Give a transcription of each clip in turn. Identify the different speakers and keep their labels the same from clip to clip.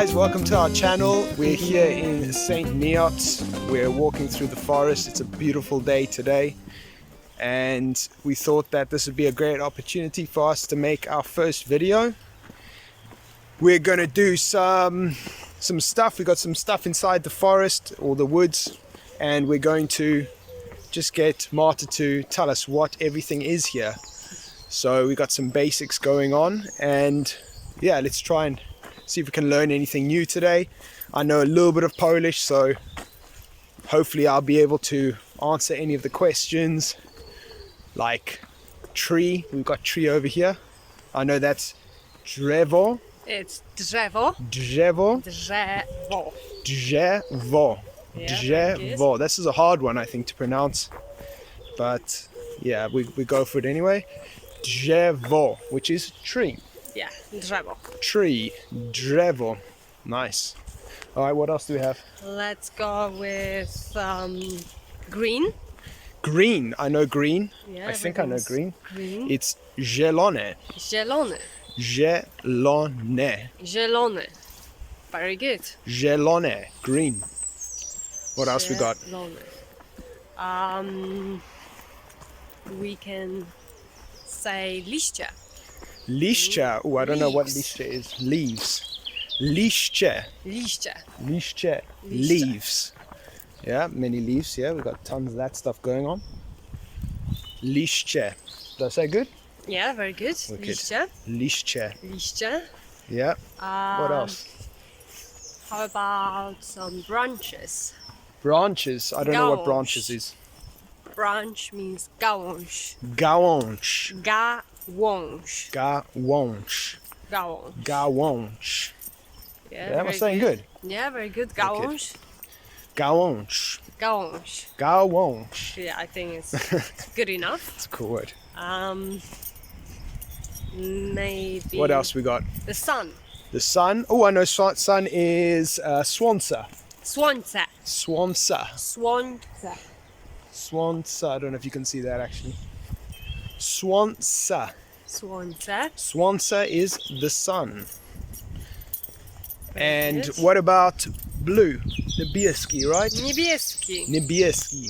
Speaker 1: guys, welcome to our channel. We're here in St. Neots. We're walking through the forest. It's a beautiful day today, and we thought that this would be a great opportunity for us to make our first video. We're going to do some stuff. We got some stuff inside the forest or the woods, and we're going to just get Marta to tell us what everything is here. So we got some basics going on, and yeah, let's try and see if we can learn anything new today. I know a little bit of Polish, so hopefully I'll be able to answer any of the questions, like tree. We've got tree over here. I know that's drzewo.
Speaker 2: It's drzewo.
Speaker 1: Drzewo.
Speaker 2: Drzewo.
Speaker 1: Drzewo.
Speaker 2: Yeah,
Speaker 1: Drzewo. This is a hard one, I think, to pronounce, but yeah, we go for it anyway. Drzewo, which is tree.
Speaker 2: Yeah, drzewo.
Speaker 1: Tree, drzewo. Nice. All right, what else do we have?
Speaker 2: Let's go with green.
Speaker 1: Green. I know green.
Speaker 2: Yeah,
Speaker 1: I think I know green.
Speaker 2: Green.
Speaker 1: It's zielone.
Speaker 2: Zielony.
Speaker 1: Zielone.
Speaker 2: Zielony. Very good.
Speaker 1: Zielone. Green. What else we got?
Speaker 2: Zielony. We can say liście.
Speaker 1: Liście. Oh, I don't know what
Speaker 2: Leaves.
Speaker 1: liście is. Leaves. Liście.
Speaker 2: Liście.
Speaker 1: Liście.
Speaker 2: Liście.
Speaker 1: Leaves. Yeah, many leaves. Yeah, we've got tons of that stuff going on. Liście. Did I say good?
Speaker 2: Yeah, very good.
Speaker 1: Wicked.
Speaker 2: Liście.
Speaker 1: Liście.
Speaker 2: Liście.
Speaker 1: Yeah. What else?
Speaker 2: How about some branches?
Speaker 1: Branches. I don't know what
Speaker 2: Gałąź.
Speaker 1: branches is.
Speaker 2: Branch means gałąź.
Speaker 1: Gałąź.
Speaker 2: Gałąź.
Speaker 1: Gałąź.
Speaker 2: Gałąź.
Speaker 1: Gałąź.
Speaker 2: Yeah,
Speaker 1: Yeah, am I
Speaker 2: very
Speaker 1: saying good?
Speaker 2: Yeah, very good. Gałąź.
Speaker 1: Gałąź.
Speaker 2: Gałąź.
Speaker 1: Gałąź.
Speaker 2: Yeah, I think it's good enough.
Speaker 1: It's a cool word.
Speaker 2: Maybe.
Speaker 1: What else we got?
Speaker 2: The sun.
Speaker 1: The sun. Oh, I know sun is słońce.
Speaker 2: Słońce.
Speaker 1: Słońce.
Speaker 2: Słońce.
Speaker 1: Słońce. I don't know if you can see that actually. Słońce.
Speaker 2: Słońce.
Speaker 1: Słońce is the sun.
Speaker 2: Very
Speaker 1: And
Speaker 2: good.
Speaker 1: what about blue? Niebieski, right?
Speaker 2: Niebieski.
Speaker 1: Niebieski.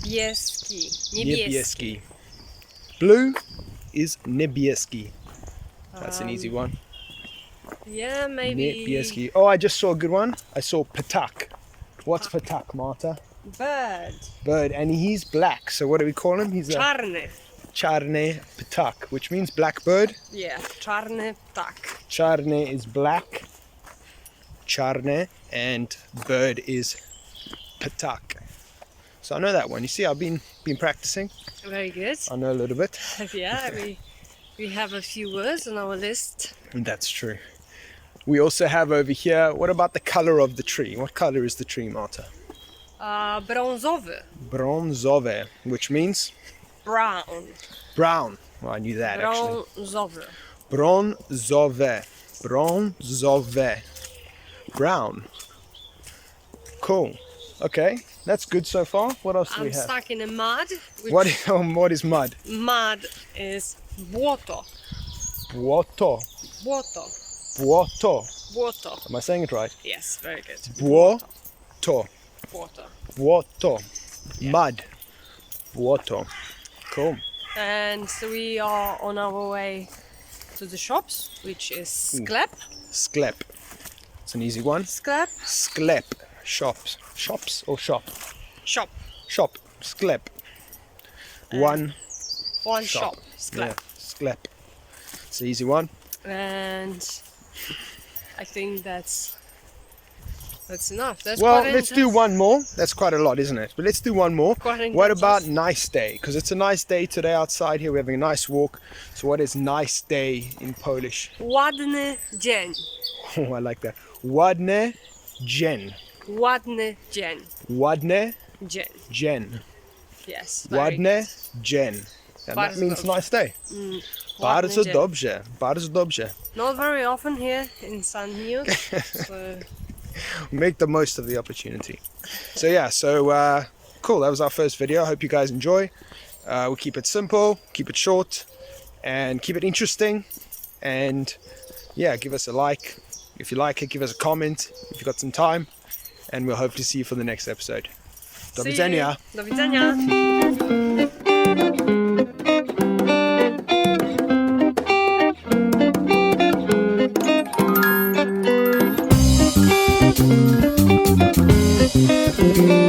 Speaker 2: Niebieski. Niebieski.
Speaker 1: Blue is niebieski. That's an easy one.
Speaker 2: Yeah, maybe.
Speaker 1: Niebieski. Oh, I just saw a good one. I saw Patak. What's Patak, Marta?
Speaker 2: Bird.
Speaker 1: Bird, and he's black. So what do we call him? He's a
Speaker 2: Czarny.
Speaker 1: czarny ptak, which means black bird.
Speaker 2: Yeah, czarny ptak.
Speaker 1: Czarny is black. Czarny, and bird is ptak. So I know that one. You see, I've been practicing.
Speaker 2: Very good.
Speaker 1: I know a little bit.
Speaker 2: Yeah, we have a few words on our list.
Speaker 1: And that's true. We also have over here, what about the color of the tree? What color is the tree, Marta?
Speaker 2: Brązowy.
Speaker 1: Brązowe, which means
Speaker 2: Brown.
Speaker 1: brown. Well, I knew that actually.
Speaker 2: Brązowy.
Speaker 1: Brązowe. Brązowe. Brown. Cool. Okay, that's good so far. What else do we
Speaker 2: I'm
Speaker 1: have?
Speaker 2: stuck in the mud. Which
Speaker 1: What is mud?
Speaker 2: mud is błoto.
Speaker 1: Błoto.
Speaker 2: Błoto.
Speaker 1: Błoto.
Speaker 2: Błoto.
Speaker 1: Am I saying it right?
Speaker 2: Yes, very good.
Speaker 1: Błoto.
Speaker 2: Błoto.
Speaker 1: Błoto. Mud. Błoto. Cool.
Speaker 2: And we are on our way to the shops, which is sklep.
Speaker 1: Sklep. It's an easy one.
Speaker 2: Sklep.
Speaker 1: Sklep. Shops. Shops or shop?
Speaker 2: Shop.
Speaker 1: Shop. Sklep. One
Speaker 2: One
Speaker 1: shop.
Speaker 2: shop. Sklep.
Speaker 1: Yeah. Sklep. It's an easy one.
Speaker 2: And I think that's enough. That's
Speaker 1: Well,
Speaker 2: quite
Speaker 1: let's do
Speaker 2: intense.
Speaker 1: one more. That's quite a lot, isn't it? But let's do one more.
Speaker 2: Quite
Speaker 1: What
Speaker 2: intense.
Speaker 1: about nice day? Because it's a nice day today outside here. We're having a nice walk. So what is nice day in Polish?
Speaker 2: Ładny dzień.
Speaker 1: Oh, I like that. Ładny dzień.
Speaker 2: Ładny dzień.
Speaker 1: Ładny
Speaker 2: Dzień.
Speaker 1: dzień.
Speaker 2: Yes. very
Speaker 1: Ładny
Speaker 2: good.
Speaker 1: dzień. And that
Speaker 2: Bardzo
Speaker 1: means
Speaker 2: dobrze.
Speaker 1: nice day.
Speaker 2: Ładny
Speaker 1: Bardzo
Speaker 2: dzień.
Speaker 1: dobrze. Bardzo dobrze.
Speaker 2: Not very often here in St. Neots. So
Speaker 1: Make the most of the opportunity. So yeah, cool. That was our first video. I hope you guys enjoy. We'll keep it simple, keep it short, and keep it interesting. And yeah, give us a like, If you like it, give us a comment if you've got some time, and we'll hope to see you for the next episode. Do
Speaker 2: See you.
Speaker 1: widzenia.
Speaker 2: Do widzenia.
Speaker 1: Thank you.